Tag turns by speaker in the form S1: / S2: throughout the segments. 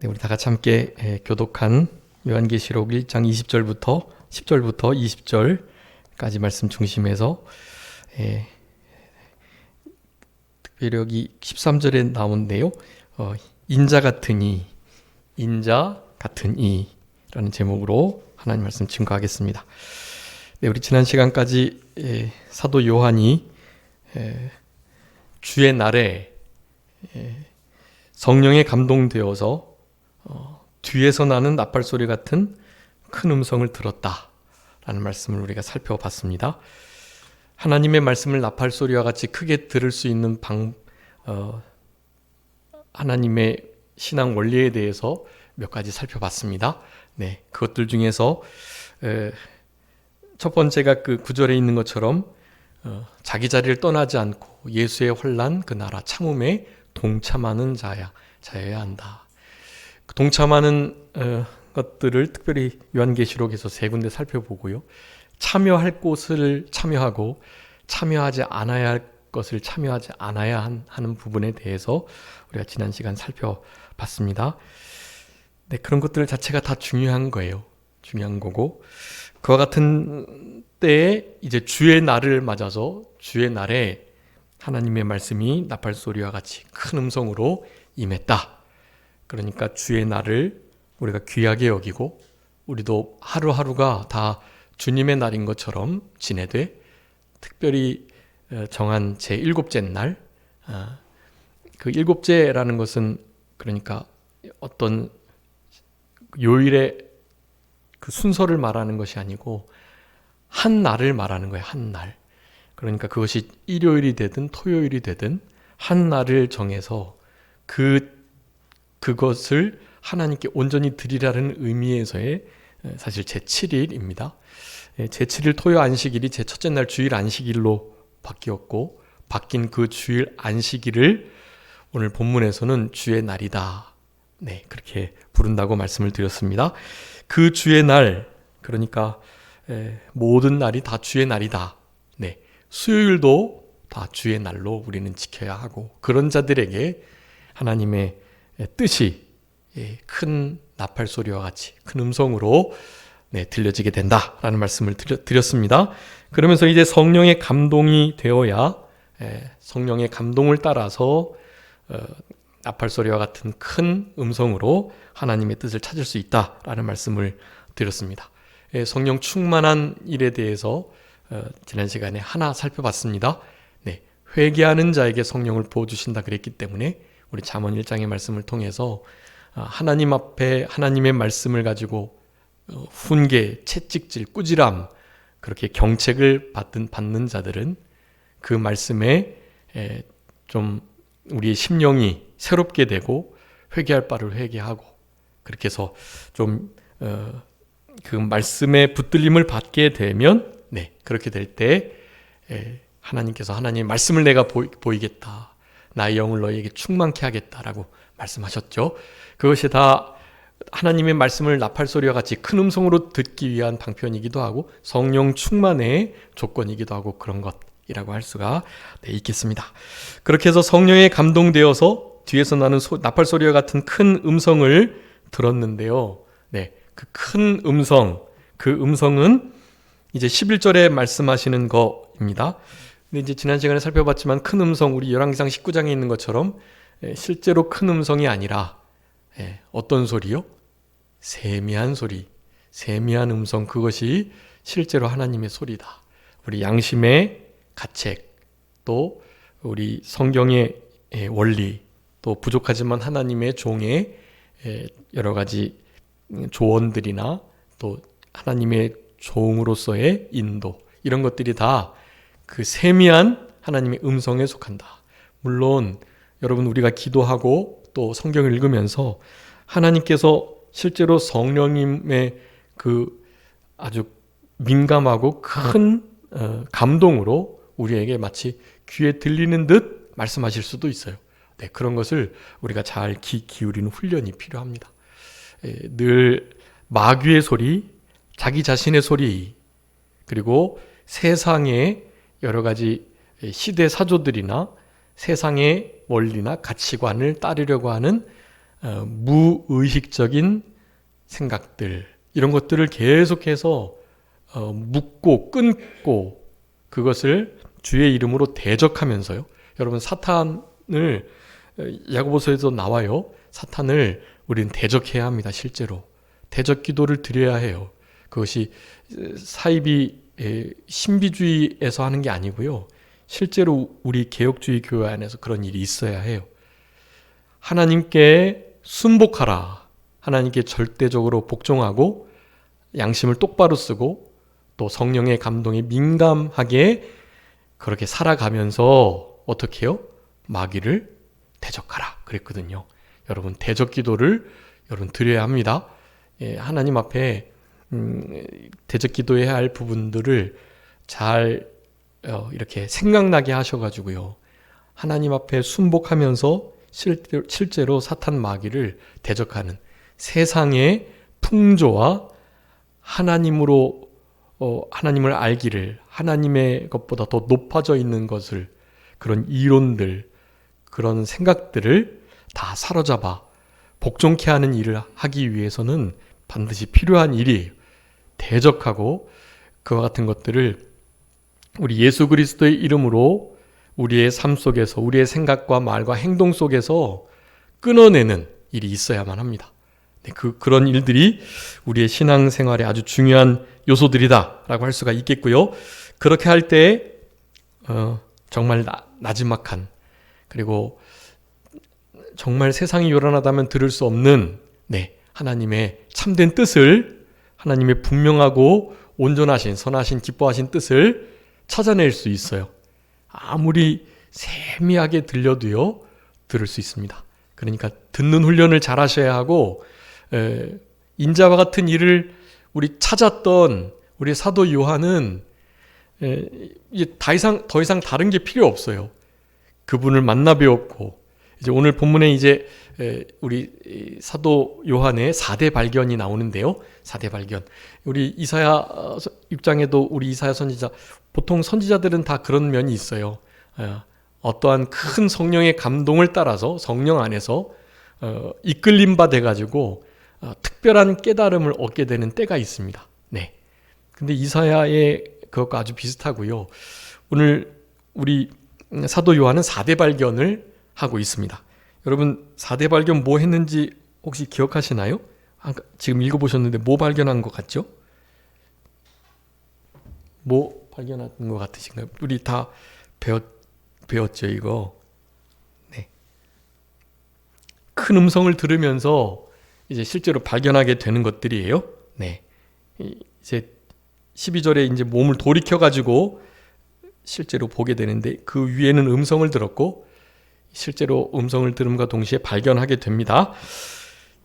S1: 네, 우리 다 같이 함께 교독한 요한계시록 1장 20절부터 10절부터 20절까지 말씀 중심에서 특별히 여기 13절에 나오는데요. 인자 같은 이라는 제목으로 하나님 말씀 증거하겠습니다. 네, 우리 지난 시간까지 사도 요한이 주의 날에 성령에 감동되어서 뒤에서 나는 나팔 소리 같은 큰 음성을 들었다라는 말씀을 우리가 살펴봤습니다. 하나님의 말씀을 나팔 소리와 같이 크게 들을 수 있는 하나님의 신앙 원리에 대해서 몇 가지 살펴봤습니다. 네, 그것들 중에서 첫 번째가 그 구절에 있는 것처럼 자기 자리를 떠나지 않고 예수의 환난 그 나라 참음에 동참하는 자여야 한다. 동참하는 것들을 특별히 요한계시록에서 세 군데 살펴보고요. 참여할 곳을 참여하고 참여하지 않아야 할 것을 참여하지 않아야 하는 부분에 대해서 우리가 지난 시간 살펴봤습니다. 네, 그런 것들 자체가 다 중요한 거예요. 중요한 거고 그와 같은 때에 이제 주의 날을 맞아서 주의 날에 하나님의 말씀이 나팔 소리와 같이 큰 음성으로 임했다. 그러니까 주의 날을 우리가 귀하게 여기고 우리도 하루하루가 다 주님의 날인 것처럼 지내되 특별히 정한 제7째 날, 그 일곱째라는 것은 그러니까 어떤 요일의 그 순서를 말하는 것이 아니고 한 날을 말하는 거예요. 한 날. 그러니까 그것이 일요일이 되든 토요일이 되든 한 날을 정해서 그것을 하나님께 온전히 드리라는 의미에서의 사실 제7일입니다. 제7일 토요 안식일이 제 첫째 날 주일 안식일로 바뀌었고 바뀐 그 주일 안식일을 오늘 본문에서는 주의 날이다. 네, 그렇게 부른다고 말씀을 드렸습니다. 그 주의 날, 그러니까 모든 날이 다 주의 날이다. 네, 수요일도 다 주의 날로 우리는 지켜야 하고 그런 자들에게 하나님의 뜻이 큰 나팔 소리와 같이 큰 음성으로 들려지게 된다라는 말씀을 드렸습니다. 그러면서 이제 성령의 감동이 되어야 성령의 감동을 따라서 나팔 소리와 같은 큰 음성으로 하나님의 뜻을 찾을 수 있다라는 말씀을 드렸습니다. 성령 충만한 일에 대해서 지난 시간에 하나 살펴봤습니다. 네, 회개하는 자에게 성령을 부어주신다 그랬기 때문에 우리 잠언 1장의 말씀을 통해서 하나님 앞에 하나님의 말씀을 가지고 훈계, 채찍질, 꾸지람 그렇게 경책을 받는 자들은 그 말씀에 좀 우리의 심령이 새롭게 되고 회개할 바를 회개하고 그렇게 해서 좀 그 말씀의 붙들림을 받게 되면 그렇게 될 때 하나님께서 하나님의 말씀을 내가 보이겠다. 나의 영을 너희에게 충만케 하겠다라고 말씀하셨죠. 그것이 다 하나님의 말씀을 나팔 소리와 같이 큰 음성으로 듣기 위한 방편이기도 하고 성령 충만의 조건이기도 하고 그런 것이라고 할 수가 있겠습니다. 그렇게 해서 성령에 감동되어서 뒤에서 나는 나팔 소리와 같은 큰 음성을 들었는데요. 네, 그 큰 음성, 그 음성은 이제 11절에 말씀하시는 거입니다. 근데 이제 지난 시간에 살펴봤지만 큰 음성, 우리 열왕기상 19장에 있는 것처럼 실제로 큰 음성이 아니라 어떤 소리요? 세미한 소리, 세미한 음성, 그것이 실제로 하나님의 소리다. 우리 양심의 가책, 또 우리 성경의 원리, 또 부족하지만 하나님의 종의 여러 가지 조언들이나 또 하나님의 종으로서의 인도, 이런 것들이 다 그 세미한 하나님의 음성에 속한다. 물론 여러분 우리가 기도하고 또 성경을 읽으면서 하나님께서 실제로 성령님의 그 아주 민감하고 큰 감동으로 우리에게 마치 귀에 들리는 듯 말씀하실 수도 있어요. 네, 그런 것을 우리가 잘 기울이는 훈련이 필요합니다. 늘 마귀의 소리, 자기 자신의 소리, 그리고 세상의 여러 가지 시대 사조들이나 세상의 원리나 가치관을 따르려고 하는 무의식적인 생각들, 이런 것들을 계속해서 묻고 끊고 그것을 주의 이름으로 대적하면서요. 여러분, 사탄을 야고보서에도 나와요. 사탄을 우리는 대적해야 합니다. 실제로 대적 기도를 드려야 해요. 그것이 사이비 신비주의에서 하는 게 아니고요. 실제로 우리 개혁주의 교회 안에서 그런 일이 있어야 해요. 하나님께 순복하라. 하나님께 절대적으로 복종하고 양심을 똑바로 쓰고 또 성령의 감동에 민감하게 그렇게 살아가면서 어떻게 해요? 마귀를 대적하라 그랬거든요. 여러분, 대적 기도를 여러분 드려야 합니다. 하나님 앞에 대적 기도해야 할 부분들을 잘 이렇게 생각나게 하셔가지고요. 하나님 앞에 순복하면서 실제로 사탄 마귀를 대적하는 세상의 풍조와 하나님으로 하나님을 알기를, 하나님의 것보다 더 높아져 있는 것을, 그런 이론들, 그런 생각들을 다 사로잡아 복종케 하는 일을 하기 위해서는 반드시 필요한 일이에요. 대적하고 그와 같은 것들을 우리 예수 그리스도의 이름으로 우리의 삶 속에서, 우리의 생각과 말과 행동 속에서 끊어내는 일이 있어야만 합니다. 그런 일들이 우리의 신앙생활에 아주 중요한 요소들이다라고 할 수가 있겠고요. 그렇게 할 때 정말 나지막한, 그리고 정말 세상이 요란하다면 들을 수 없는 하나님의 참된 뜻을, 하나님의 분명하고 온전하신, 선하신, 기뻐하신 뜻을 찾아낼 수 있어요. 아무리 세미하게 들려도요, 들을 수 있습니다. 그러니까 듣는 훈련을 잘 하셔야 하고, 인자와 같은 일을 우리 찾았던 우리 사도 요한은 이제 더 이상 다른 게 필요 없어요. 그분을 만나 배웠고, 이제 오늘 본문에 이제 우리 사도 요한의 4대 발견이 나오는데요. 4대 발견. 우리 이사야 6장에도 우리 이사야 선지자, 보통 선지자들은 다 그런 면이 있어요. 어떠한 큰 성령의 감동을 따라서 성령 안에서 이끌림 바 돼가지고 특별한 깨달음을 얻게 되는 때가 있습니다. 근데 이사야의 그것과 아주 비슷하고요. 오늘 우리 사도 요한은 4대 발견을 하고 있습니다. 여러분, 4대 발견 뭐 했는지 혹시 기억하시나요? 지금 읽어보셨는데 뭐 발견한 것 같죠? 뭐 발견한 것 같으신가요? 우리 다 배웠죠, 이거. 큰 음성을 들으면서 이제 실제로 발견하게 되는 것들이에요. 이제 12절에 이제 몸을 돌이켜가지고 실제로 보게 되는데, 그 위에는 음성을 들었고 실제로 음성을 들음과 동시에 발견하게 됩니다.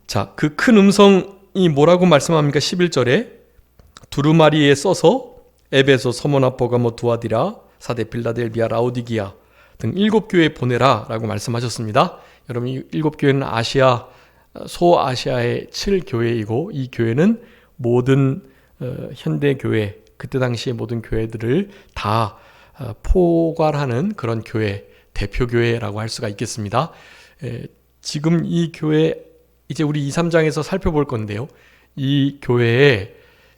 S1: 자, 그 큰 음성이 뭐라고 말씀합니까? 11절에 두루마리에 써서 에베소, 서모나, 버가모, 두아디라, 사데, 빌라델비아, 라오디기아 등 7교회에 보내라 라고 말씀하셨습니다. 여러분, 이 7교회는 아시아, 소아시아의 7교회이고 이 교회는 모든 현대교회, 그때 당시의 모든 교회들을 다 포괄하는 그런 교회, 대표교회라고 할 수가 있겠습니다. 지금 이 교회, 이제 우리 2, 3장에서 살펴볼 건데요. 이 교회에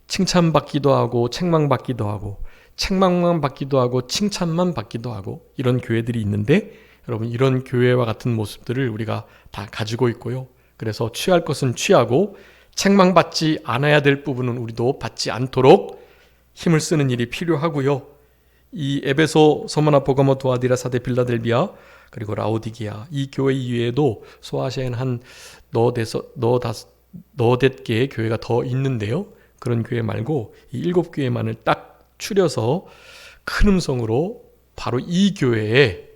S1: 칭찬받기도 하고 책망받기도 하고, 책망만 받기도 하고 칭찬만 받기도 하고, 이런 교회들이 있는데, 여러분, 이런 교회와 같은 모습들을 우리가 다 가지고 있고요. 그래서 취할 것은 취하고 책망받지 않아야 될 부분은 우리도 받지 않도록 힘을 쓰는 일이 필요하고요. 이 에베소, 서머나, 버가모, 두아디라, 사데, 빌라델비아 그리고 라오디게아, 이 교회 이외에도 소아시아에는 한 너댓 개의 교회가 더 있는데요. 그런 교회 말고 이 7교회만을 딱 추려서 큰 음성으로 바로 이 교회에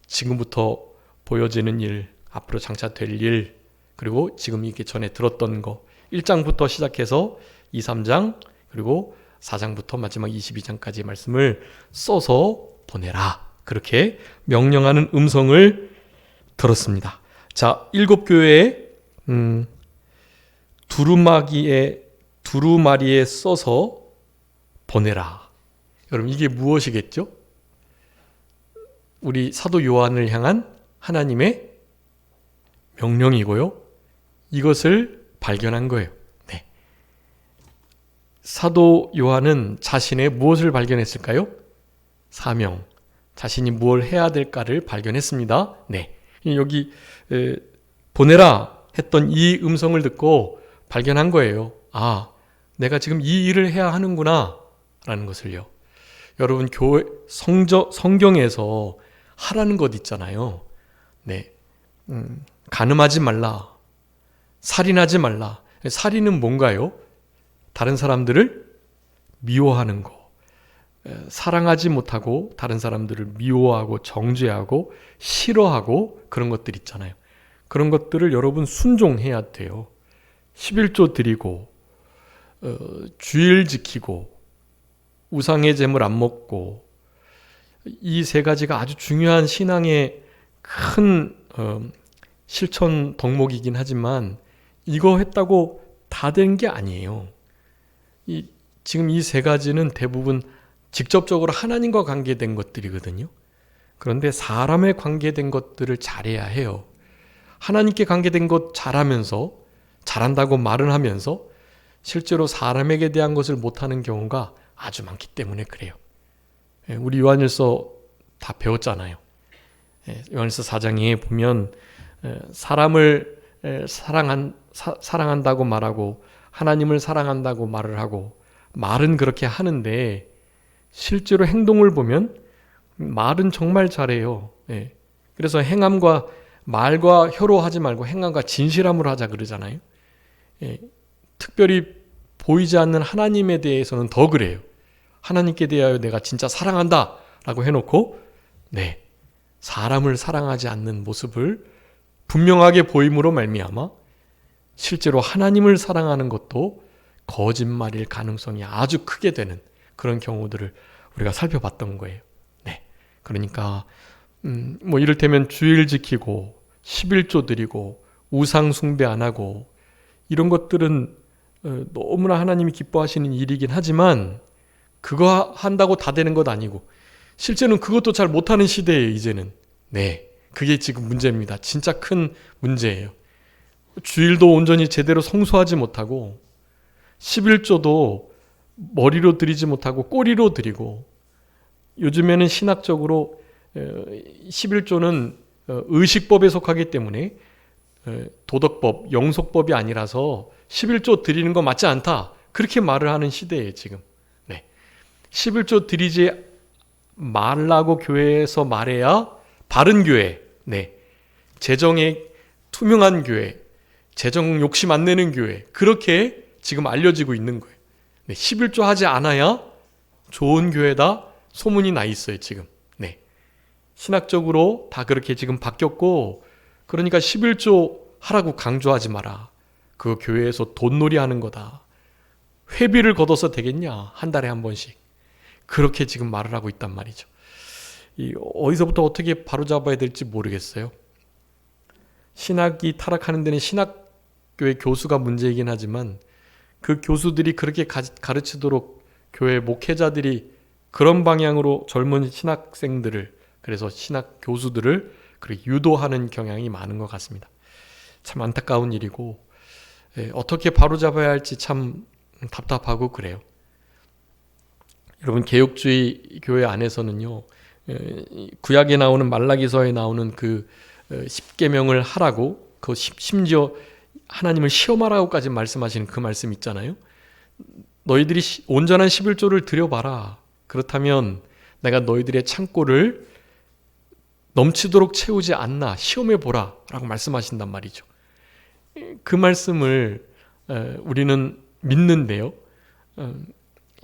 S1: 지금부터 보여지는 일, 앞으로 장차 될 일, 그리고 지금 이게 전에 들었던 거 1장부터 시작해서 2, 3장 그리고 4장부터 마지막 22장까지의 말씀을 써서 보내라, 그렇게 명령하는 음성을 들었습니다. 자, 7교회에 두루마리에 써서 보내라. 여러분, 이게 무엇이겠죠? 우리 사도 요한을 향한 하나님의 명령이고요. 이것을 발견한 거예요. 네. 사도 요한은 자신의 무엇을 발견했을까요? 사명, 자신이 뭘 해야 될까를 발견했습니다. 네. 여기 보내라 했던 이 음성을 듣고 발견한 거예요. 아, 내가 지금 이 일을 해야 하는구나 라는 것을요. 여러분, 성경에서 하라는 것 있잖아요. 네. 간음하지 말라, 살인하지 말라. 살인은 뭔가요? 다른 사람들을 미워하는 거. 사랑하지 못하고 다른 사람들을 미워하고 정죄하고 싫어하고 그런 것들 있잖아요. 그런 것들을 여러분 순종해야 돼요. 11조 드리고 주일 지키고 우상의 제물 안 먹고, 이 세 가지가 아주 중요한 신앙의 큰 실천 덕목이긴 하지만 이거 했다고 다 된 게 아니에요. 지금 이 세 가지는 대부분 직접적으로 하나님과 관계된 것들이거든요. 그런데 사람에 관계된 것들을 잘해야 해요. 하나님께 관계된 것 잘하면서, 잘한다고 말은 하면서 실제로 사람에게 대한 것을 못하는 경우가 아주 많기 때문에 그래요. 우리 요한일서 다 배웠잖아요. 요한일서 4장에 보면 사람을 사랑한다고 말하고 하나님을 사랑한다고 말을 하고, 말은 그렇게 하는데 실제로 행동을 보면 말은 정말 잘해요. 그래서 행함과 말과 혀로 하지 말고 행함과 진실함으로 하자 그러잖아요. 특별히 보이지 않는 하나님에 대해서는 더 그래요. 하나님께 대하여 내가 진짜 사랑한다 라고 해놓고 사람을 사랑하지 않는 모습을 분명하게 보임으로 말미암아 실제로 하나님을 사랑하는 것도 거짓말일 가능성이 아주 크게 되는 그런 경우들을 우리가 살펴봤던 거예요. 그러니까 이를테면 주일 지키고 11조 드리고 우상 숭배 안 하고 이런 것들은 너무나 하나님이 기뻐하시는 일이긴 하지만 그거 한다고 다 되는 것 아니고 실제는 그것도 잘 못하는 시대예요, 이제는. 그게 지금 문제입니다. 진짜 큰 문제예요. 주일도 온전히 제대로 성수하지 못하고 11조도 머리로 드리지 못하고 꼬리로 드리고, 요즘에는 신학적으로 11조는 의식법에 속하기 때문에 도덕법, 영속법이 아니라서 11조 드리는 거 맞지 않다, 그렇게 말을 하는 시대예요 지금. 11조 드리지 말라고 교회에서 말해야 바른 교회, 재정에 투명한 교회, 재정 욕심 안 내는 교회, 그렇게 지금 알려지고 있는 거예요. 11조 하지 않아야 좋은 교회다 소문이 나 있어요 지금. 신학적으로 다 그렇게 지금 바뀌었고, 그러니까 11조 하라고 강조하지 마라. 그 교회에서 돈놀이 하는 거다. 회비를 걷어서 되겠냐, 한 달에 한 번씩. 그렇게 지금 말을 하고 있단 말이죠. 어디서부터 어떻게 바로잡아야 될지 모르겠어요. 신학이 타락하는 데는 신학교의 교수가 문제이긴 하지만 그 교수들이 그렇게 가르치도록 교회 목회자들이 그런 방향으로 젊은 신학생들을, 그래서 신학 교수들을 그렇게 유도하는 경향이 많은 것 같습니다. 참 안타까운 일이고 어떻게 바로잡아야 할지 참 답답하고 그래요. 여러분, 개혁주의 교회 안에서는요, 구약에 나오는 말라기서에 나오는 그 10계명을 하라고, 그 심지어 하나님을 시험하라고까지 말씀하시는 그 말씀 있잖아요. 너희들이 온전한 11조를 드려봐라. 그렇다면 내가 너희들의 창고를 넘치도록 채우지 않나 시험해보라 라고 말씀하신단 말이죠. 그 말씀을 우리는 믿는데요,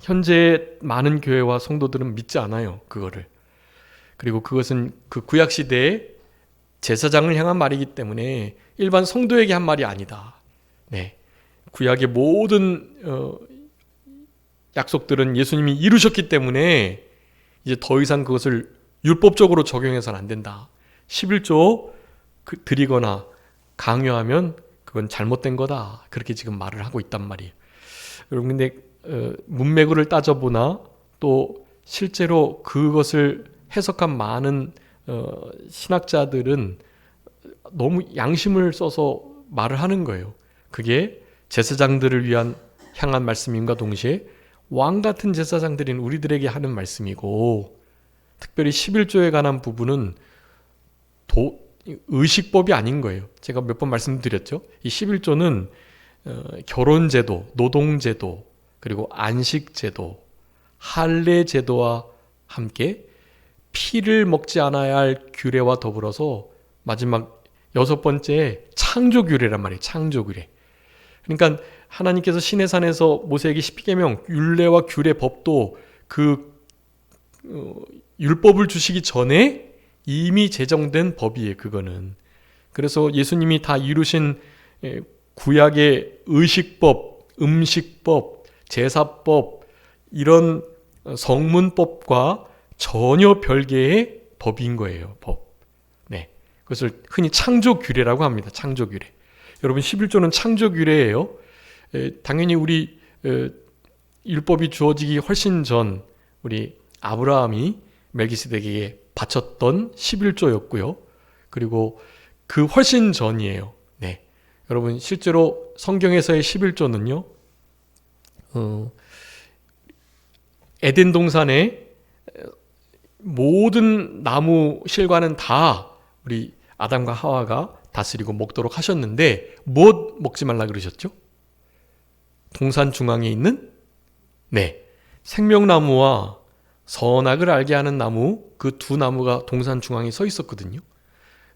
S1: 현재 많은 교회와 성도들은 믿지 않아요, 그거를. 그리고 그것은 그 구약시대의 제사장을 향한 말이기 때문에 일반 성도에게 한 말이 아니다. 구약의 모든 약속들은 예수님이 이루셨기 때문에 이제 더 이상 그것을 율법적으로 적용해서는 안 된다. 11조 드리거나 강요하면 그건 잘못된 거다. 그렇게 지금 말을 하고 있단 말이에요. 여러분, 근데 문맥을 따져보나 또 실제로 그것을 해석한 많은 신학자들은 너무 양심을 써서 말을 하는 거예요. 그게 제사장들을 위한 향한 말씀임과 동시에 왕 같은 제사장들인 우리들에게 하는 말씀이고, 특별히 11조에 관한 부분은 의식법이 아닌 거예요. 제가 몇 번 말씀드렸죠. 이 11조는 결혼제도, 노동제도, 그리고 안식제도, 할례제도와 함께 피를 먹지 않아야 할 규례와 더불어서 마지막 6번째 창조규례란 말이에요. 창조규례. 그러니까 하나님께서 시내산에서 모세에게 십계명, 율례와 규례, 법도 율법을 주시기 전에 이미 제정된 법이에요. 그거는. 그래서 예수님이 다 이루신 구약의 의식법, 음식법, 제사법, 이런 성문법과 전혀 별개의 법인 거예요. 법. 네. 그것을 흔히 창조규례라고 합니다. 창조규례. 여러분 11조는 창조규례예요. 당연히 우리 율법이 주어지기 훨씬 전 우리 아브라함이 멜기세덱에게 바쳤던 11조였고요. 그리고 그 훨씬 전이에요. 네. 여러분 실제로 성경에서의 11조는요. 에덴 동산의 모든 나무 실과는 다 우리 아담과 하와가 다스리고 먹도록 하셨는데 무엇 먹지 말라 그러셨죠? 동산 중앙에 있는 생명나무와 선악을 알게 하는 나무, 그 두 나무가 동산 중앙에 서 있었거든요.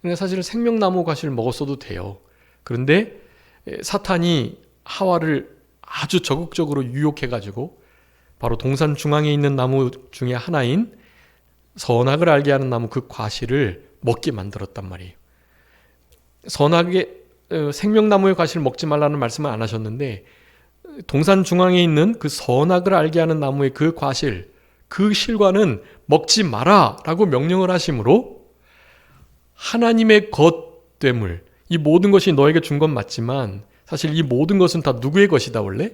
S1: 그러니까 사실 생명나무 과실을 먹었어도 돼요. 그런데 사탄이 하와를 아주 적극적으로 유혹해가지고 바로 동산 중앙에 있는 나무 중에 하나인 선악을 알게 하는 나무 그 과실을 먹게 만들었단 말이에요. 생명나무의 과실을 먹지 말라는 말씀은 안 하셨는데 동산 중앙에 있는 그 선악을 알게 하는 나무의 그 과실, 그 실과는 먹지 마라 라고 명령을 하심으로 하나님의 것됨을, 이 모든 것이 너에게 준 건 맞지만 사실 이 모든 것은 다 누구의 것이다 원래?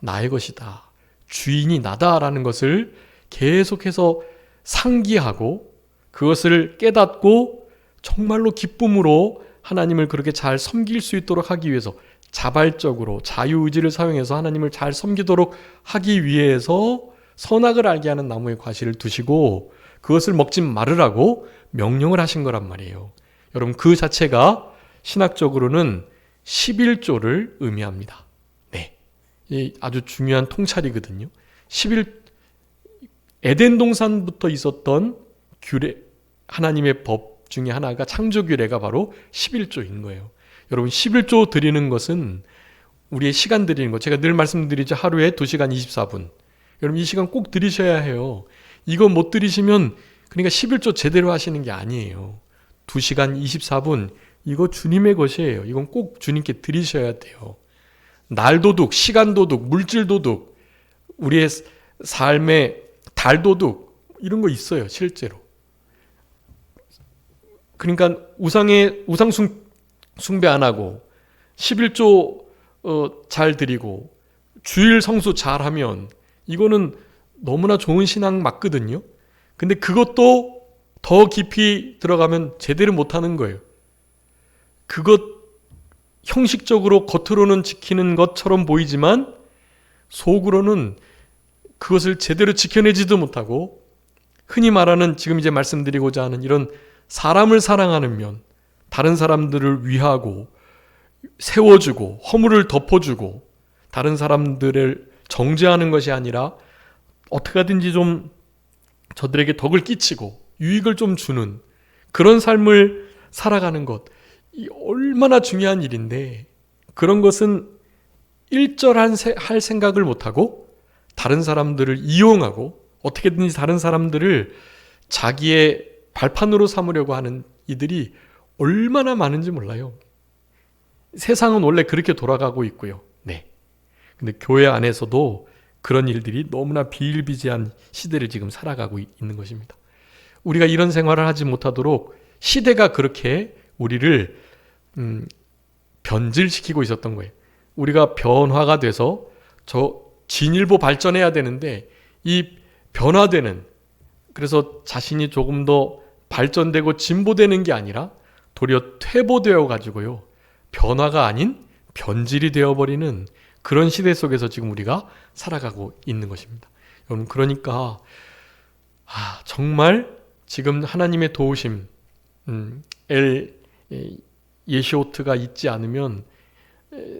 S1: 나의 것이다. 주인이 나다라는 것을 계속해서 상기하고 그것을 깨닫고 정말로 기쁨으로 하나님을 그렇게 잘 섬길 수 있도록 하기 위해서 자발적으로 자유의지를 사용해서 하나님을 잘 섬기도록 하기 위해서 선악을 알게 하는 나무의 과실을 두시고 그것을 먹지 말으라고 명령을 하신 거란 말이에요. 여러분 그 자체가 신학적으로는 11조를 의미합니다. 네, 이 아주 중요한 통찰이거든요. 에덴 동산부터 있었던 규례, 하나님의 법 중에 하나가 창조규례가 바로 11조인 거예요. 여러분 11조 드리는 것은 우리의 시간 드리는 것, 제가 늘 말씀드리죠. 하루에 2시간 24분. 여러분 이 시간 꼭 드리셔야 해요. 이거 못 드리시면 그러니까 11조 제대로 하시는 게 아니에요. 2시간 24분 이거 주님의 것이에요. 이건 꼭 주님께 드리셔야 돼요. 날도둑, 시간도둑, 물질도둑, 우리의 삶의 달도둑 이런 거 있어요. 실제로. 그러니까 우상 숭배 안 하고 11조 잘 드리고 주일 성수 잘 하면 이거는 너무나 좋은 신앙 맞거든요. 근데 그것도 더 깊이 들어가면 제대로 못하는 거예요. 그것 형식적으로 겉으로는 지키는 것처럼 보이지만 속으로는 그것을 제대로 지켜내지도 못하고 흔히 말하는 지금 이제 말씀드리고자 하는 이런 사람을 사랑하는 면, 다른 사람들을 위하고 세워주고 허물을 덮어주고 다른 사람들을 정죄하는 것이 아니라 어떻게 하든지 좀 저들에게 덕을 끼치고 유익을 좀 주는 그런 삶을 살아가는 것, 이 얼마나 중요한 일인데 그런 것은 일절할 생각을 못하고 다른 사람들을 이용하고 어떻게든지 다른 사람들을 자기의 발판으로 삼으려고 하는 이들이 얼마나 많은지 몰라요. 세상은 원래 그렇게 돌아가고 있고요. 네. 근데 교회 안에서도 그런 일들이 너무나 비일비재한 시대를 지금 살아가고 있는 것입니다. 우리가 이런 생활을 하지 못하도록 시대가 그렇게 우리를 변질시키고 있었던 거예요. 우리가 변화가 돼서 저 진일보 발전해야 되는데 이 변화되는, 그래서 자신이 조금 더 발전되고 진보되는 게 아니라 도리어 퇴보되어 가지고요. 변화가 아닌 변질이 되어버리는 그런 시대 속에서 지금 우리가 살아가고 있는 것입니다. 여러분, 그러니까 정말 지금 하나님의 도우심, 엘 예시오트가 있지 않으면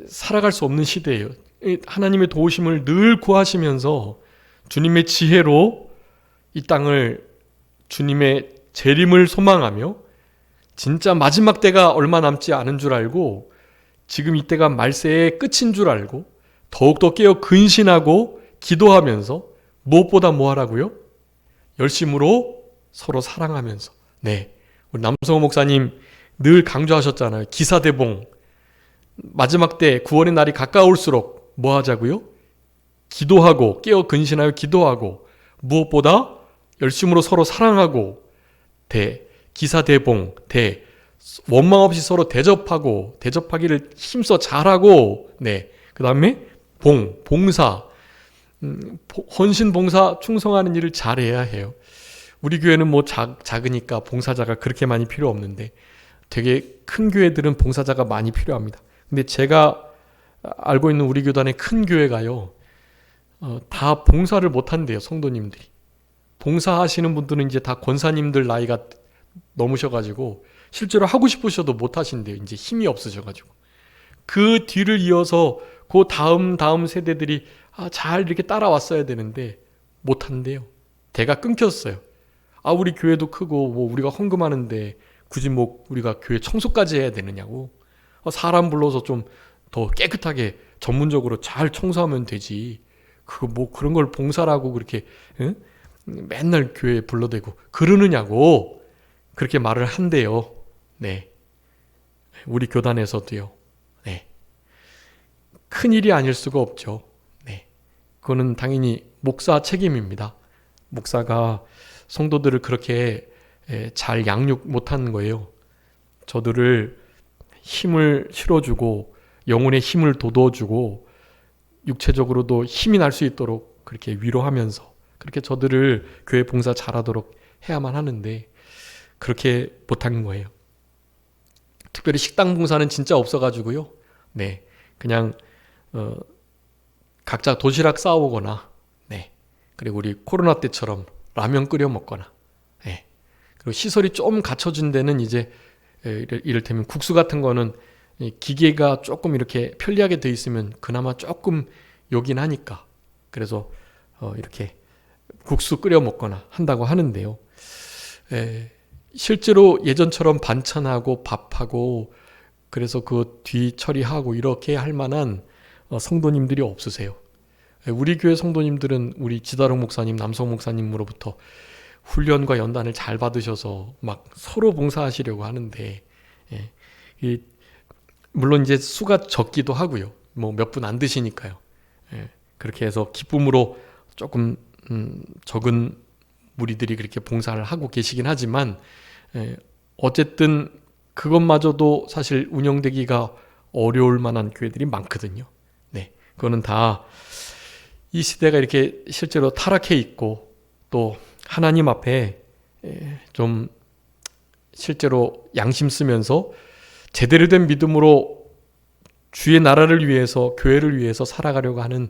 S1: 살아갈 수 없는 시대예요. 하나님의 도우심을 늘 구하시면서 주님의 지혜로 이 땅을 주님의 재림을 소망하며 진짜 마지막 때가 얼마 남지 않은 줄 알고 지금 이때가 말세의 끝인 줄 알고 더욱더 깨어 근신하고 기도하면서 무엇보다 뭐 하라고요? 열심으로 서로 사랑하면서. 네, 우리 남성호 목사님 늘 강조하셨잖아요. 기사대봉. 마지막 때 구원의 날이 가까울수록 뭐 하자고요? 기도하고 깨어 근신하여 기도하고 무엇보다 열심으로 서로 사랑하고 기사대봉 원망 없이 서로 대접하기를 힘써 잘하고 그 다음에 봉사 헌신 봉사 충성하는 일을 잘해야 해요. 우리 교회는 뭐 작으니까 봉사자가 그렇게 많이 필요 없는데 되게 큰 교회들은 봉사자가 많이 필요합니다. 근데 제가 알고 있는 우리 교단의 큰 교회가요, 다 봉사를 못 한대요. 성도님들이 봉사하시는 분들은 이제 다 권사님들 나이가 넘으셔가지고 실제로 하고 싶으셔도 못 하신대요. 이제 힘이 없으셔가지고. 그 뒤를 이어서 그 다음 세대들이 잘 이렇게 따라왔어야 되는데 못 한대요. 대가 끊겼어요. 우리 교회도 크고 뭐 우리가 헌금하는데 굳이 뭐 우리가 교회 청소까지 해야 되느냐고. 사람 불러서 좀 더 깨끗하게 전문적으로 잘 청소하면 되지. 그거 뭐 그런 걸 봉사라고 그렇게 맨날 교회에 불러대고 그러느냐고 그렇게 말을 한대요. 네, 우리 교단에서도요. 네, 큰 일이 아닐 수가 없죠. 네, 그거는 당연히 목사 책임입니다. 목사가 성도들을 그렇게 잘 양육 못하는 거예요. 저들을 힘을 실어주고 영혼의 힘을 돋워주고 육체적으로도 힘이 날 수 있도록 그렇게 위로하면서 그렇게 저들을 교회 봉사 잘하도록 해야만 하는데 그렇게 못한 거예요. 특별히 식당 봉사는 진짜 없어가지고요. 네, 그냥 각자 도시락 싸오거나, 그리고 우리 코로나 때처럼 라면 끓여 먹거나, 그리고 시설이 좀 갖춰진 데는 이제 이를테면 국수 같은 거는 기계가 조금 이렇게 편리하게 돼 있으면 그나마 조금 요긴 하니까 그래서 이렇게 국수 끓여 먹거나 한다고 하는데요. 실제로 예전처럼 반찬하고 밥하고 그래서 그 뒤 처리하고 이렇게 할 만한 성도님들이 없으세요. 우리 교회 성도님들은 우리 지다롱 목사님, 남성 목사님으로부터 훈련과 연단을 잘 받으셔서 막 서로 봉사하시려고 하는데 물론 이제 수가 적기도 하고요. 뭐 몇 분 안 드시니까요. 그렇게 해서 기쁨으로 조금 적은 무리들이 그렇게 봉사를 하고 계시긴 하지만 어쨌든 그것마저도 사실 운영되기가 어려울 만한 교회들이 많거든요. 네, 그거는 다 이 시대가 이렇게 실제로 타락해 있고 또 하나님 앞에 좀 실제로 양심 쓰면서 제대로 된 믿음으로 주의 나라를 위해서 교회를 위해서 살아가려고 하는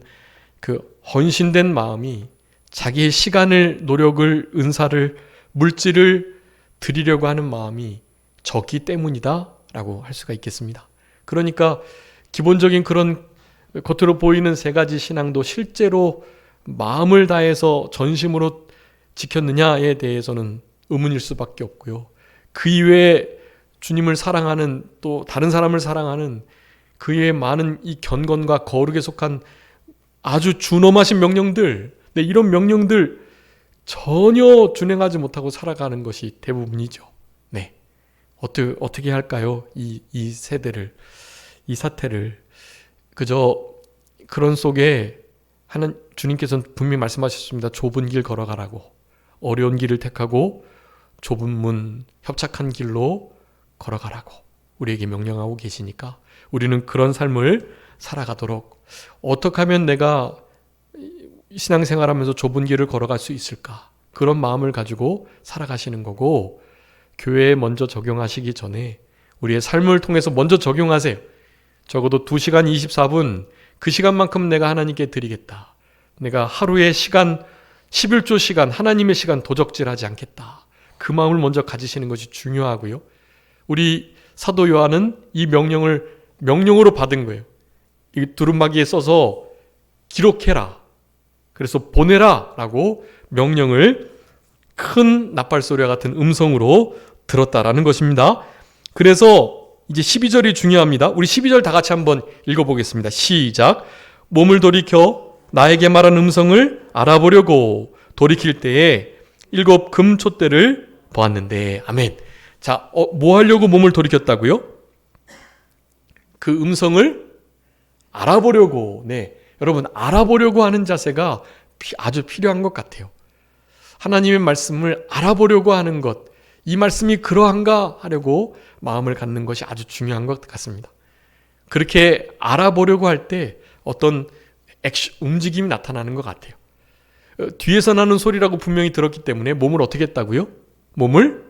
S1: 그 헌신된 마음이 자기의 시간을, 노력을, 은사를, 물질을 드리려고 하는 마음이 적기 때문이다 라고 할 수가 있겠습니다. 그러니까 기본적인 그런 겉으로 보이는 세 가지 신앙도 실제로 마음을 다해서 전심으로 지켰느냐에 대해서는 의문일 수밖에 없고요. 그 이외에 주님을 사랑하는 또 다른 사람을 사랑하는 그 이외에 많은 이 견건과 거룩에 속한 아주 준엄하신 명령들, 이런 명령들 전혀 준행하지 못하고 살아가는 것이 대부분이죠. 네, 어떻게 할까요? 이 세대를, 이 사태를. 그저 그런 속에 주님께서는 분명히 말씀하셨습니다. 좁은 길 걸어가라고. 어려운 길을 택하고 좁은 문, 협착한 길로 걸어가라고 우리에게 명령하고 계시니까 우리는 그런 삶을 살아가도록 어떻게 하면 내가 신앙생활하면서 좁은 길을 걸어갈 수 있을까? 그런 마음을 가지고 살아가시는 거고 교회에 먼저 적용하시기 전에 우리의 삶을 통해서 먼저 적용하세요. 적어도 2시간 24분 그 시간만큼 내가 하나님께 드리겠다. 내가 하루의 시간 11조 시간 하나님의 시간 도적질하지 않겠다. 그 마음을 먼저 가지시는 것이 중요하고요. 우리 사도 요한은 이 명령을 명령으로 받은 거예요. 이 두루마기에 써서 기록해라. 그래서 보내라 라고 명령을 큰 나팔소리와 같은 음성으로 들었다라는 것입니다. 그래서 이제 12절이 중요합니다. 우리 12절 다 같이 한번 읽어보겠습니다. 시작. 몸을 돌이켜 나에게 말한 음성을 알아보려고 돌이킬 때에 7 금촛대를 보았는데. 아멘. 자, 뭐 하려고 몸을 돌이켰다고요? 그 음성을 알아보려고. 네, 여러분 알아보려고 하는 자세가 아주 필요한 것 같아요. 하나님의 말씀을 알아보려고 하는 것, 이 말씀이 그러한가 하려고 마음을 갖는 것이 아주 중요한 것 같습니다. 그렇게 알아보려고 할 때 어떤 움직임이 나타나는 것 같아요. 뒤에서 나는 소리라고 분명히 들었기 때문에 몸을 어떻게 했다고요? 몸을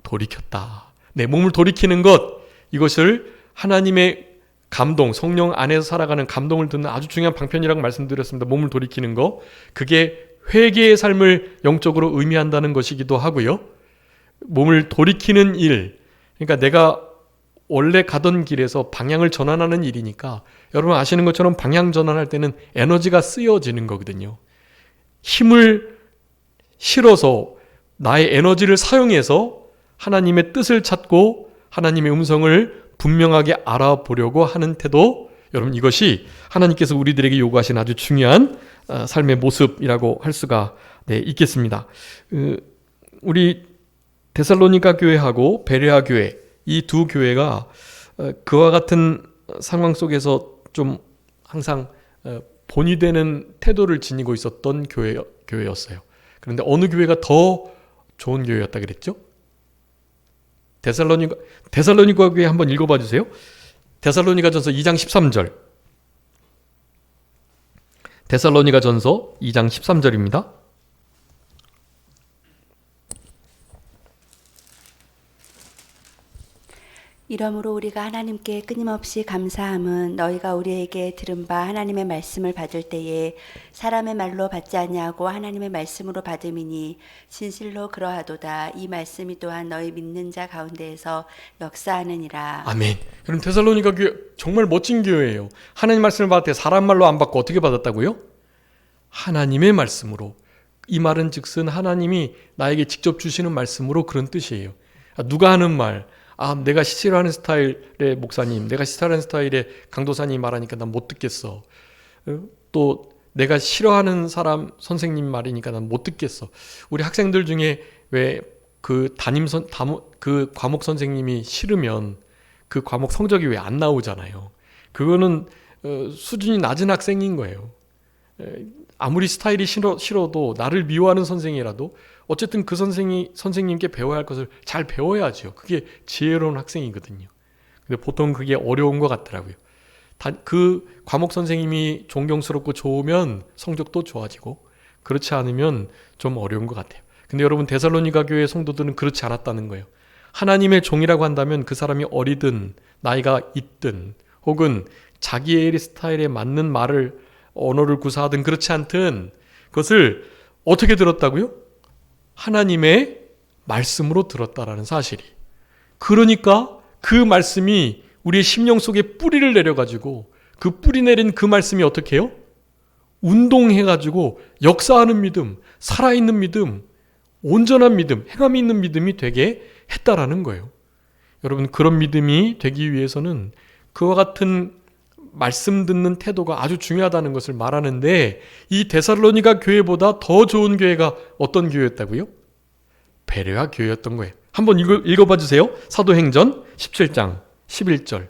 S1: 돌이켰다. 네, 몸을 돌이키는 것, 이것을 하나님의 감동, 성령 안에서 살아가는 감동을 듣는 아주 중요한 방편이라고 말씀드렸습니다. 몸을 돌이키는 거, 그게 회개의 삶을 영적으로 의미한다는 것이기도 하고요. 몸을 돌이키는 일, 그러니까 내가 원래 가던 길에서 방향을 전환하는 일이니까 여러분 아시는 것처럼 방향 전환할 때는 에너지가 쓰여지는 거거든요. 힘을 실어서 나의 에너지를 사용해서 하나님의 뜻을 찾고 하나님의 음성을 분명하게 알아보려고 하는 태도, 여러분 이것이 하나님께서 우리들에게 요구하신 아주 중요한 삶의 모습이라고 할 수가 있겠습니다. 우리 데살로니가 교회하고 베레아 교회, 이 두 교회가 그와 같은 상황 속에서 좀 항상 본이 되는 태도를 지니고 있었던 교회였어요. 그런데 어느 교회가 더 좋은 교회였다 그랬죠? 데살로니가 교회 한번 읽어봐 주세요. 데살로니가전서 2장 13절. 데살로니가전서 2장 13절입니다.
S2: 이러므로 우리가 하나님께 끊임없이 감사함은 너희가 우리에게 들은 바 하나님의 말씀을 받을 때에 사람의 말로 받지 아니하고 하나님의 말씀으로 받음이니 진실로 그러하도다. 이 말씀이 또한 너희 믿는 자 가운데에서 역사하느니라.
S1: 아멘. 여러분 데살로니가 교회 정말 멋진 교회예요. 하나님 말씀을 받을 때 사람 말로 안 받고 어떻게 받았다고요? 하나님의 말씀으로. 이 말은 즉슨 하나님이 나에게 직접 주시는 말씀으로 그런 뜻이에요. 누가 하는 말, 내가 싫어하는 스타일의 목사님, 내가 싫어하는 스타일의 강도사님 말하니까 난 못 듣겠어. 또 내가 싫어하는 사람 선생님 말이니까 난 못 듣겠어. 우리 학생들 중에 왜 그 그 과목 선생님이 싫으면 그 과목 성적이 왜 안 나오잖아요. 그거는 수준이 낮은 학생인 거예요. 아무리 스타일이 싫어도 나를 미워하는 선생이라도 어쨌든 그 선생님께 배워야 할 것을 잘 배워야죠. 그게 지혜로운 학생이거든요. 근데 보통 그게 어려운 것 같더라고요. 그 과목 선생님이 존경스럽고 좋으면 성적도 좋아지고 그렇지 않으면 좀 어려운 것 같아요. 근데 여러분 데살로니가 교회 성도들은 그렇지 않았다는 거예요. 하나님의 종이라고 한다면 그 사람이 어리든 나이가 있든 혹은 자기의 스타일에 맞는 언어를 구사하든 그렇지 않든 그것을 어떻게 들었다고요? 하나님의 말씀으로 들었다라는 사실이. 그러니까 그 말씀이 우리의 심령 속에 뿌리를 내려가지고 그 뿌리 내린 그 말씀이 어떻게 해요? 운동해가지고 역사하는 믿음, 살아있는 믿음, 온전한 믿음, 행함이 있는 믿음이 되게 했다라는 거예요. 여러분 그런 믿음이 되기 위해서는 그와 같은 말씀 듣는 태도가 아주 중요하다는 것을 말하는데 이 데살로니가 교회보다 더 좋은 교회가 어떤 교회였다고요? 베레아 교회였던 거예요. 한번 읽어봐 주세요. 사도행전 17장 11절.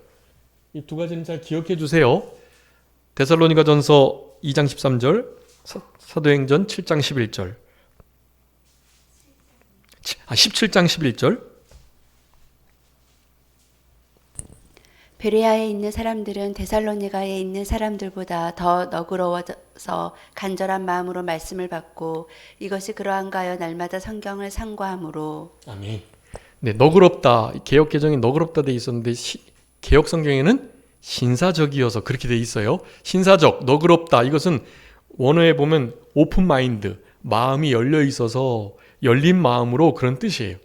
S1: 이 두 가지는 잘 기억해 주세요. 데살로니가전서 2장 13절, 사도행전 7장 11절. 17장 11절.
S2: 베레아에 있는 사람들은 데살로니가에 있는 사람들보다 더 너그러워서 간절한 마음으로 말씀을 받고 이것이 그러한가 하여 날마다 성경을 상고함으로.
S1: 아멘. 네, 너그럽다. 개역 개정에 너그럽다 돼 있었는데 개역 성경에는 신사적이어서 그렇게 돼 있어요. 신사적, 너그럽다. 이것은 원어에 보면 오픈 마인드, 마음이 열려 있어서 열린 마음으로 그런 뜻이에요.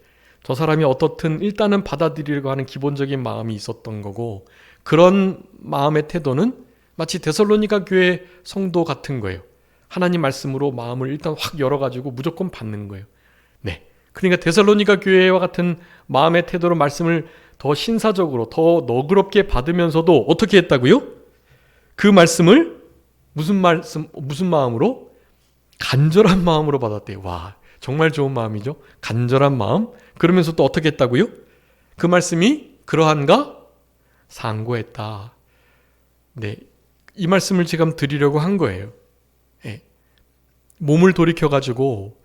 S1: 저 사람이 어떻든 일단은 받아들이려고 하는 기본적인 마음이 있었던 거고, 그런 마음의 태도는 마치 데살로니가 교회 성도 같은 거예요. 하나님 말씀으로 마음을 일단 확 열어가지고 무조건 받는 거예요. 네. 그러니까 데살로니가 교회와 같은 마음의 태도로 말씀을 더 신사적으로, 더 너그럽게 받으면서도 어떻게 했다고요? 그 말씀을 무슨 마음으로? 간절한 마음으로 받았대요. 와, 정말 좋은 마음이죠. 간절한 마음. 그러면서 또 어떻게 했다고요? 그 말씀이 그러한가? 상고했다. 네, 이 말씀을 지금 드리려고 한 거예요. 네. 몸을 돌이켜가지고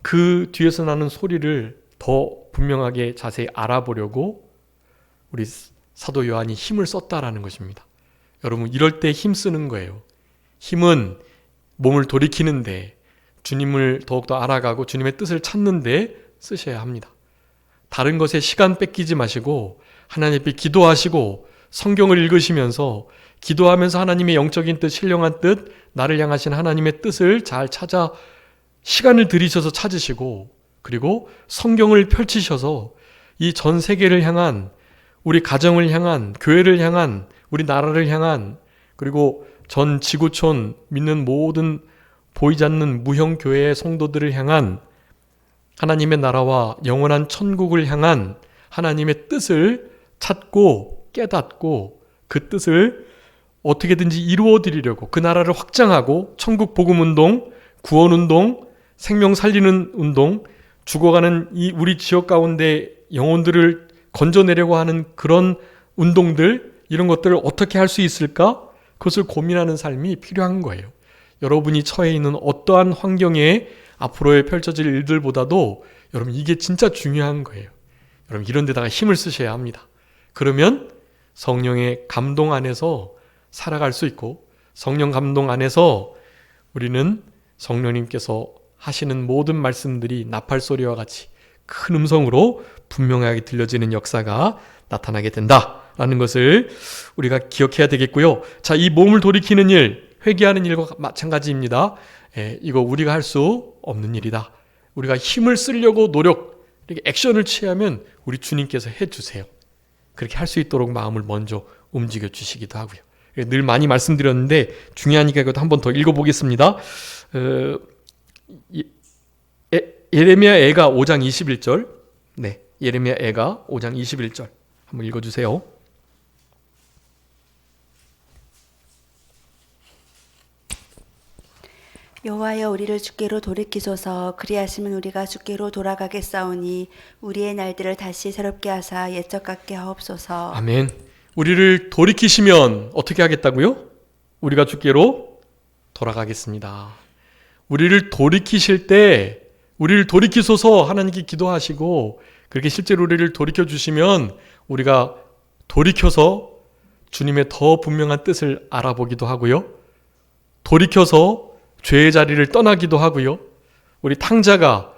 S1: 그 뒤에서 나는 소리를 더 분명하게 자세히 알아보려고 우리 사도 요한이 힘을 썼다라는 것입니다. 여러분, 이럴 때 힘 쓰는 거예요. 힘은 몸을 돌이키는데, 주님을 더욱더 알아가고 주님의 뜻을 찾는데 쓰셔야 합니다. 다른 것에 시간 뺏기지 마시고 하나님 앞에 기도하시고 성경을 읽으시면서 기도하면서 하나님의 영적인 뜻, 신령한 뜻, 나를 향하신 하나님의 뜻을 잘 찾아 시간을 들이셔서 찾으시고, 그리고 성경을 펼치셔서 이 전 세계를 향한, 우리 가정을 향한, 교회를 향한, 우리 나라를 향한, 그리고 전 지구촌 믿는 모든 보이지 않는 무형 교회의 성도들을 향한 하나님의 나라와 영원한 천국을 향한 하나님의 뜻을 찾고 깨닫고 그 뜻을 어떻게든지 이루어 드리려고, 그 나라를 확장하고 천국 복음 운동, 구원 운동, 생명 살리는 운동, 죽어가는 이 우리 지역 가운데 영혼들을 건져내려고 하는 그런 운동들, 이런 것들을 어떻게 할 수 있을까? 그것을 고민하는 삶이 필요한 거예요. 여러분이 처해 있는 어떠한 환경에 앞으로에 펼쳐질 일들보다도 여러분, 이게 진짜 중요한 거예요. 여러분, 이런 데다가 힘을 쓰셔야 합니다. 그러면 성령의 감동 안에서 살아갈 수 있고, 성령 감동 안에서 우리는 성령님께서 하시는 모든 말씀들이 나팔 소리와 같이 큰 음성으로 분명하게 들려지는 역사가 나타나게 된다라는 것을 우리가 기억해야 되겠고요. 자, 이 몸을 돌이키는 일, 회개하는 일과 마찬가지입니다. 이거 우리가 할 수 없는 일이다. 우리가 힘을 쓰려고 노력, 이렇게 액션을 취하면 우리 주님께서 해주세요. 그렇게 할 수 있도록 마음을 먼저 움직여 주시기도 하고요. 늘 많이 말씀드렸는데 중요하니까 이것도 한 번 더 읽어보겠습니다. 예레미야 애가 5장 21절. 네, 예레미야 애가 5장 21절 한번 읽어주세요.
S2: 여호와여, 우리를 주께로 돌이키소서. 그리하시면 우리가 주께로 돌아가겠사오니 우리의 날들을 다시 새롭게 하사 옛적 같게 하옵소서.
S1: 아멘. 우리를 돌이키시면 어떻게 하겠다고요? 우리가 주께로 돌아가겠습니다. 우리를 돌이키실 때, 우리를 돌이키소서 하나님께 기도하시고, 그렇게 실제로 우리를 돌이켜 주시면 우리가 돌이켜서 주님의 더 분명한 뜻을 알아보기도 하고요. 돌이켜서 죄의 자리를 떠나기도 하고요. 우리 탕자가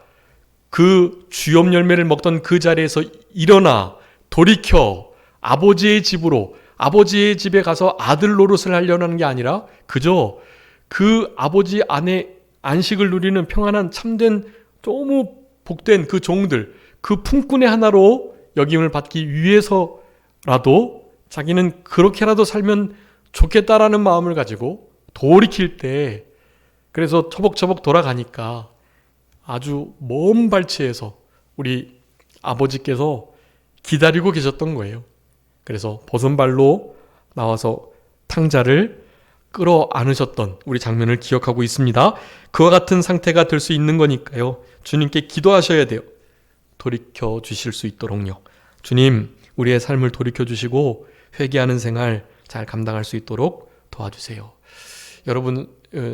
S1: 그 주염 열매를 먹던 그 자리에서 일어나 돌이켜 아버지의 집으로, 아버지의 집에 가서 아들 노릇을 하려는 게 아니라 그저 그 아버지 안에 안식을 누리는 평안한 참된 너무 복된 그 종들, 그 품꾼의 하나로 여김을 받기 위해서라도 자기는 그렇게라도 살면 좋겠다라는 마음을 가지고 돌이킬 때, 그래서 처벅처벅 돌아가니까 아주 먼 발치에서 우리 아버지께서 기다리고 계셨던 거예요. 그래서 벗은발로 나와서 탕자를 끌어안으셨던 우리 장면을 기억하고 있습니다. 그와 같은 상태가 될 수 있는 거니까요. 주님께 기도하셔야 돼요. 돌이켜 주실 수 있도록요. 주님, 우리의 삶을 돌이켜 주시고 회개하는 생활 잘 감당할 수 있도록 도와주세요. 여러분,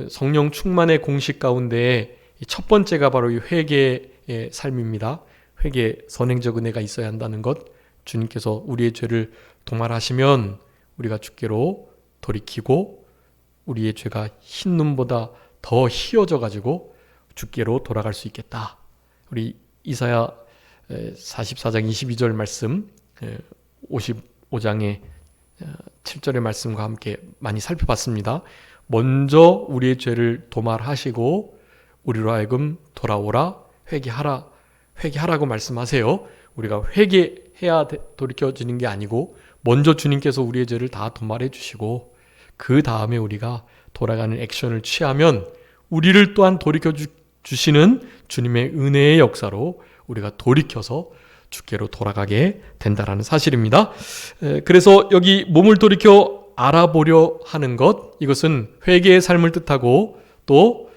S1: 성령 충만의 공식 가운데 첫 번째가 바로 이 회개의 삶입니다. 회개, 선행적 은혜가 있어야 한다는 것, 주님께서 우리의 죄를 도말하시면 우리가 주께로 돌이키고 우리의 죄가 흰 눈보다 더 희어져 가지고 주께로 돌아갈 수 있겠다. 우리 이사야 44장 22절 말씀, 55장의 7절의 말씀과 함께 많이 살펴봤습니다. 먼저 우리의 죄를 도말하시고 우리로 하여금 돌아오라, 회개하라고 말씀하세요. 우리가 회개해야 돌이켜지는 게 아니고 먼저 주님께서 우리의 죄를 다 도말해 주시고 그 다음에 우리가 돌아가는 액션을 취하면 우리를 또한 돌이켜 주시는 주님의 은혜의 역사로 우리가 돌이켜서 주께로 돌아가게 된다라는 사실입니다. 그래서 여기 몸을 돌이켜 알아보려 하는 것, 이것은 회개의 삶을 뜻하고 또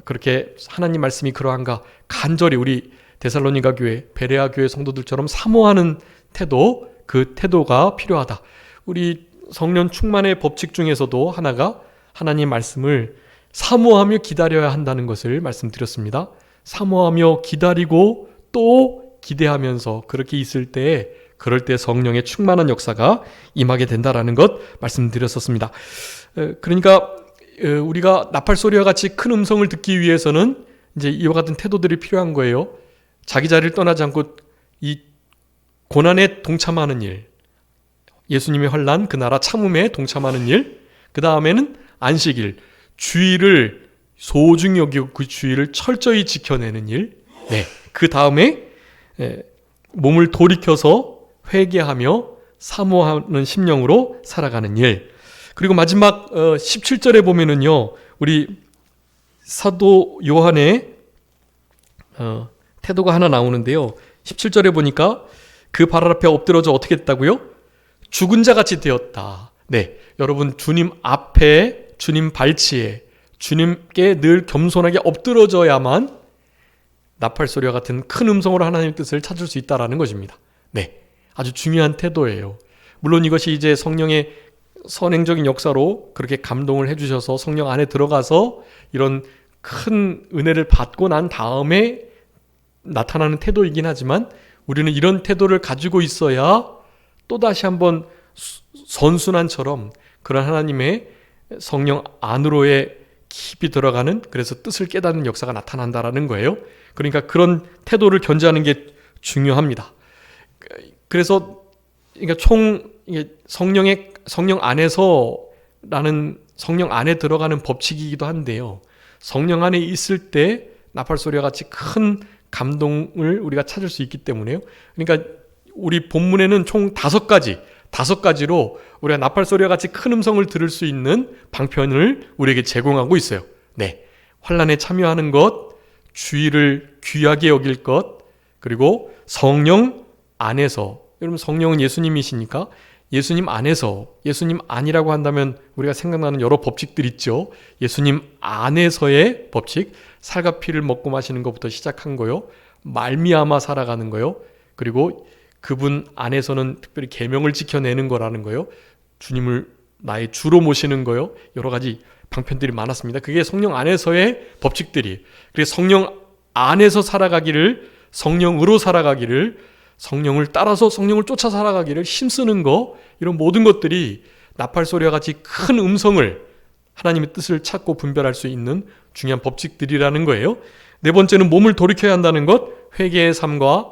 S1: 그렇게 하나님 말씀이 그러한가 간절히 우리 데살로니가 교회, 베레아 교회 성도들처럼 사모하는 태도, 그 태도가 필요하다. 우리 성령 충만의 법칙 중에서도 하나가 하나님 말씀을 사모하며 기다려야 한다는 것을 말씀드렸습니다. 사모하며 기다리고 또 기대하면서 그렇게 있을 때, 그럴 때 성령의 충만한 역사가 임하게 된다라는 것 말씀드렸었습니다. 그러니까 우리가 나팔 소리와 같이 큰 음성을 듣기 위해서는 이제 이와 같은 태도들이 필요한 거예요. 자기 자리를 떠나지 않고 이 고난에 동참하는 일, 예수님의 환난, 그 나라 참음에 동참하는 일, 그 다음에는 안식일, 주의를 소중히 여기고 그 주의를 철저히 지켜내는 일, 그 다음에 몸을 돌이켜서 회개하며 사모하는 심령으로 살아가는 일. 그리고 마지막 17절에 보면은요, 우리 사도 요한의 태도가 하나 나오는데요. 17절에 보니까 그 발 앞에 엎드러져 어떻게 됐다고요? 죽은 자 같이 되었다. 여러분 주님 앞에, 주님 발치에, 주님께 늘 겸손하게 엎드러져야만 나팔 소리와 같은 큰 음성으로 하나님의 뜻을 찾을 수 있다라는 것입니다. 아주 중요한 태도예요. 물론 이것이 이제 성령의 선행적인 역사로 그렇게 감동을 해주셔서 성령 안에 들어가서 이런 큰 은혜를 받고 난 다음에 나타나는 태도이긴 하지만 우리는 이런 태도를 가지고 있어야 또다시 한번 선순환처럼 그런 하나님의 성령 안으로의 깊이 들어가는, 그래서 뜻을 깨닫는 역사가 나타난다라는 거예요. 그러니까 그런 태도를 견지하는 게 중요합니다. 그래서 그러니까 성령 안에서라는, 성령 안에 들어가는 법칙이기도 한데요. 성령 안에 있을 때 나팔 소리와 같이 큰 감동을 우리가 찾을 수 있기 때문에요. 그러니까 우리 본문에는 총 5가지로 우리가 나팔 소리와 같이 큰 음성을 들을 수 있는 방편을 우리에게 제공하고 있어요. 환난에 참여하는 것, 주의를 귀하게 여길 것, 그리고 성령 안에서, 여러분 성령은 예수님이시니까 예수님 안에서, 예수님 아니라고 한다면 우리가 생각나는 여러 법칙들 있죠. 예수님 안에서의 법칙, 살과 피를 먹고 마시는 것부터 시작한 거요, 말미암아 살아가는 거요, 그리고 그분 안에서는 특별히 계명을 지켜내는 거라는 거요, 주님을 나의 주로 모시는 거요, 여러 가지 방편들이 많았습니다. 그게 성령 안에서의 법칙들이, 그래서 성령 안에서 살아가기를, 성령으로 살아가기를, 성령을 따라서 성령을 쫓아 살아가기를 힘쓰는 거, 이런 모든 것들이 나팔 소리와 같이 큰 음성을, 하나님의 뜻을 찾고 분별할 수 있는 중요한 법칙들이라는 거예요. 4번째는 몸을 돌이켜야 한다는 것, 회개의 삶과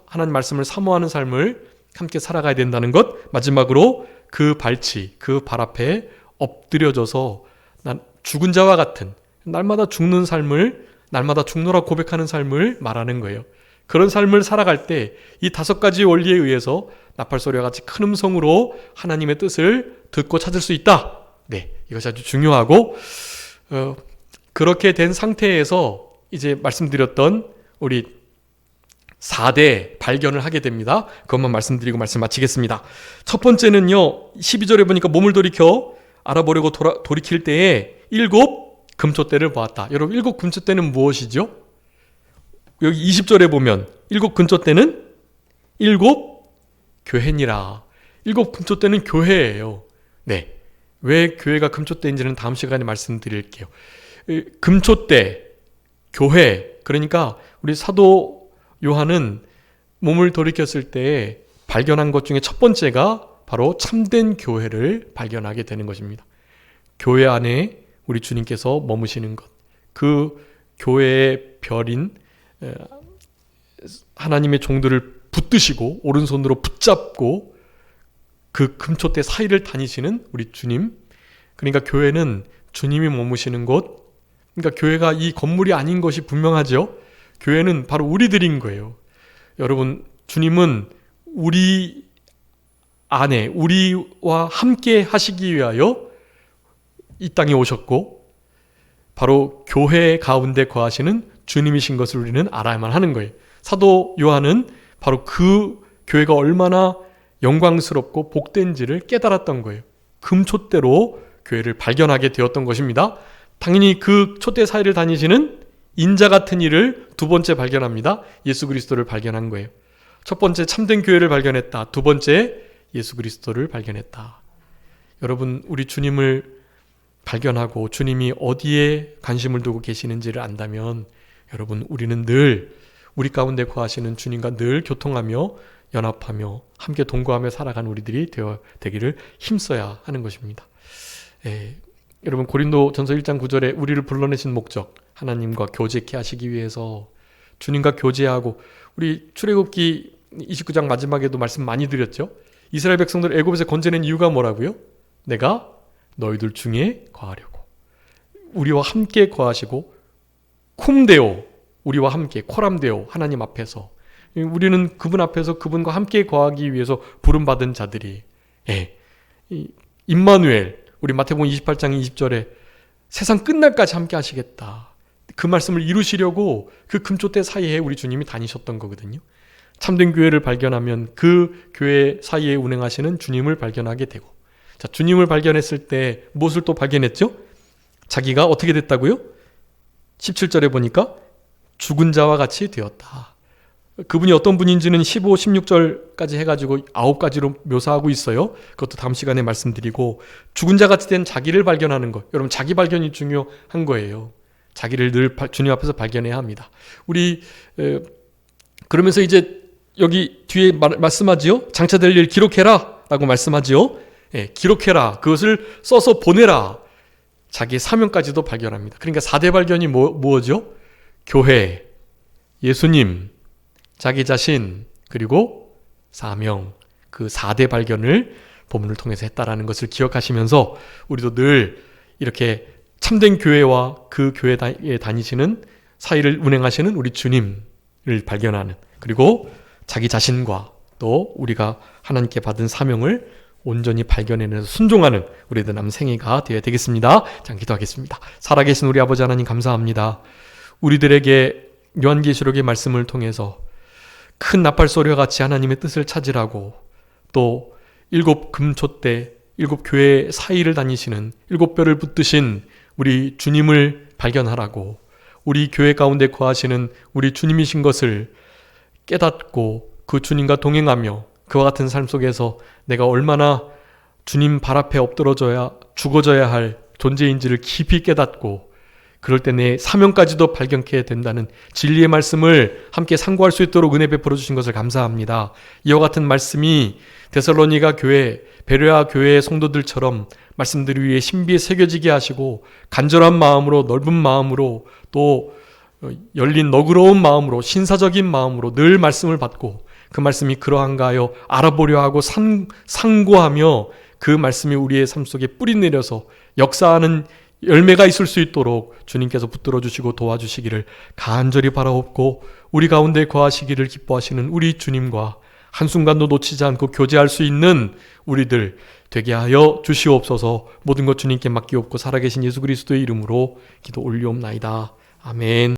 S1: 하나님 말씀을 사모하는 삶을 함께 살아가야 된다는 것, 마지막으로 그 발치, 그 발 앞에 엎드려져서 난 죽은 자와 같은, 날마다 죽는 삶을, 날마다 죽노라 고백하는 삶을 말하는 거예요. 그런 삶을 살아갈 때 이 5가지 원리에 의해서 나팔 소리와 같이 큰 음성으로 하나님의 뜻을 듣고 찾을 수 있다. 이것이 아주 중요하고, 그렇게 된 상태에서 이제 말씀드렸던 우리 4대 발견을 하게 됩니다. 그것만 말씀드리고 말씀 마치겠습니다. 첫 번째는요, 12절에 보니까 몸을 돌이켜 알아보려고 돌이킬 때에 7 금초대를 보았다. 여러분 7 금초대는 무엇이죠? 여기 20절에 보면 7 금초대는 7 교회니라. 7 금초대는 교회예요. 왜 교회가 금초대인지는 다음 시간에 말씀드릴게요. 금초대, 교회, 그러니까 우리 사도 요한은 몸을 돌이켰을 때 발견한 것 중에 첫 번째가 바로 참된 교회를 발견하게 되는 것입니다. 교회 안에 우리 주님께서 머무시는 것, 그 교회의 별인 하나님의 종들을 붙드시고 오른손으로 붙잡고 그 금초대 사이를 다니시는 우리 주님. 그러니까 교회는 주님이 머무시는 곳, 그러니까 교회가 이 건물이 아닌 것이 분명하죠. 교회는 바로 우리들인 거예요. 여러분, 주님은 우리 안에 우리와 함께 하시기 위하여 이 땅에 오셨고 바로 교회 가운데 거하시는 주님이신 것을 우리는 알아야만 하는 거예요. 사도 요한은 바로 그 교회가 얼마나 영광스럽고 복된지를 깨달았던 거예요. 금촛대로 교회를 발견하게 되었던 것입니다. 당연히 그 촛대 사이를 다니시는 인자 같은 이를 두 번째 발견합니다. 예수 그리스도를 발견한 거예요. 첫 번째 참된 교회를 발견했다. 두 번째 예수 그리스도를 발견했다. 여러분, 우리 주님을 발견하고 주님이 어디에 관심을 두고 계시는지를 안다면 여러분, 우리는 늘 우리 가운데 거하시는 주님과 늘 교통하며 연합하며 함께 동거하며 살아간 우리들이 되기를 힘써야 하는 것입니다. 여러분, 고린도 전서 1장 9절에 우리를 불러내신 목적, 하나님과 교제케 하시기 위해서 주님과 교제하고, 우리 출애굽기 29장 마지막에도 말씀 많이 드렸죠. 이스라엘 백성들 애굽에서 건져낸 이유가 뭐라고요? 내가 너희들 중에 거하려고, 우리와 함께 거하시고 쿰데오, 우리와 함께, 코람데오, 하나님 앞에서, 우리는 그분 앞에서 그분과 함께 거하기 위해서 부름받은 자들이, 임마누엘, 우리 마태복음 28장 20절에 세상 끝날까지 함께 하시겠다, 그 말씀을 이루시려고 그 금초대 사이에 우리 주님이 다니셨던 거거든요. 참된 교회를 발견하면 그 교회 사이에 운행하시는 주님을 발견하게 되고, 자, 주님을 발견했을 때 무엇을 또 발견했죠? 자기가 어떻게 됐다고요? 17절에 보니까 죽은 자와 같이 되었다. 그분이 어떤 분인지는 15, 16절까지 해가지고 9가지로 묘사하고 있어요. 그것도 다음 시간에 말씀드리고, 죽은 자 같이 된 자기를 발견하는 것, 여러분, 자기 발견이 중요한 거예요. 자기를 늘 주님 앞에서 발견해야 합니다. 우리 그러면서 이제 여기 뒤에 말씀하지요. 장차될 일 기록해라 라고 말씀하지요. 기록해라, 그것을 써서 보내라, 자기의 사명까지도 발견합니다. 그러니까 4대 발견이 뭐죠? 교회, 예수님, 자기 자신, 그리고 사명, 그 4대 발견을 본문을 통해서 했다라는 것을 기억하시면서 우리도 늘 이렇게 참된 교회와 그 교회에 다니시는 사이를 운행하시는 우리 주님을 발견하는, 그리고 자기 자신과 또 우리가 하나님께 받은 사명을 온전히 발견해내서 순종하는 우리들 남생애가 되어야 되겠습니다. 자, 기도하겠습니다. 살아계신 우리 아버지 하나님, 감사합니다. 우리들에게 요한계시록의 말씀을 통해서 큰 나팔소리와 같이 하나님의 뜻을 찾으라고, 또 7 금촛대 7 교회 사이를 다니시는 7뼈를 붙드신 우리 주님을 발견하라고, 우리 교회 가운데 거하시는 우리 주님이신 것을 깨닫고 그 주님과 동행하며 그와 같은 삶 속에서 내가 얼마나 주님 발 앞에 엎드러져야 죽어져야 할 존재인지를 깊이 깨닫고, 그럴 때 내 사명까지도 발견케 된다는 진리의 말씀을 함께 상고할 수 있도록 은혜 베풀어 주신 것을 감사합니다. 이와 같은 말씀이 데살로니가 교회, 베레아 교회의 성도들처럼 말씀들 위에 신비에 새겨지게 하시고, 간절한 마음으로, 넓은 마음으로, 또 열린 너그러운 마음으로, 신사적인 마음으로 늘 말씀을 받고, 그 말씀이 그러한가 하여 알아보려 하고 상고하며 그 말씀이 우리의 삶 속에 뿌리 내려서 역사하는 열매가 있을 수 있도록 주님께서 붙들어 주시고 도와주시기를 간절히 바라옵고, 우리 가운데 거하시기를 기뻐하시는 우리 주님과 한순간도 놓치지 않고 교제할 수 있는 우리들 되게 하여 주시옵소서. 모든 것 주님께 맡기옵고 살아계신 예수 그리스도의 이름으로 기도 올리옵나이다. 아멘.